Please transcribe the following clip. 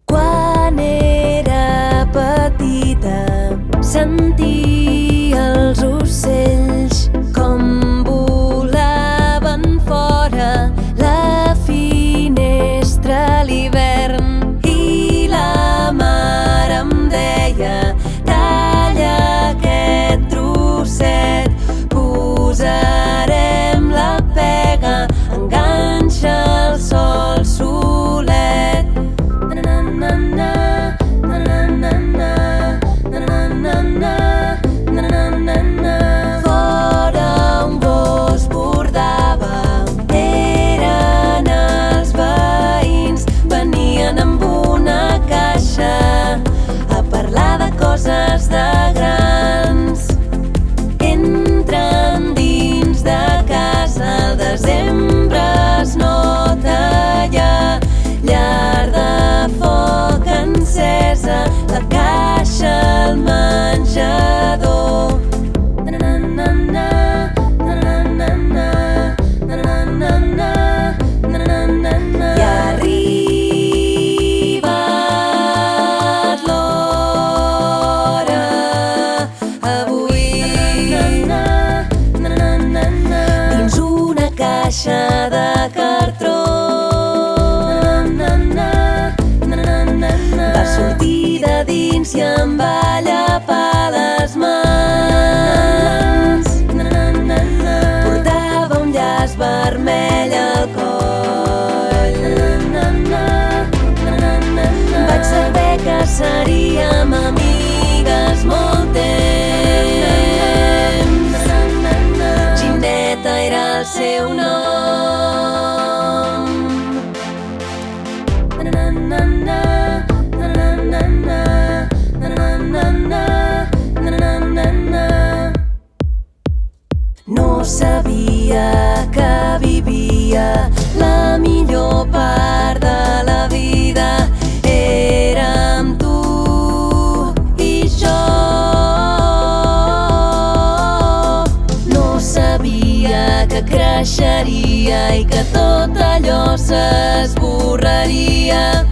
Quan era petita sentia els ocells com volaven fora la finestra a l'hivern i la mare em deia: talla aquest trosset, posarem la pega, enganxa el sol solet. Fora un gos bordava, eren els veïns, venien amb una caixa a parlar de coses de grans. Entren dins de casa, el desembre es nota ja, llar de foc encesa, la caixa al menjador. I ha arribat l'hora avui. Dins una caixa de cartró va sortir de dins i em va llapar les mans. Portava un llaç vermell al coll. Vaig saber que seríem amigues molt temps. Gineta era el seu nom. No sabia que vivia la millor part de la vida. Érem tu i jo. No sabia que creixeria i que tot allò s'esborraria.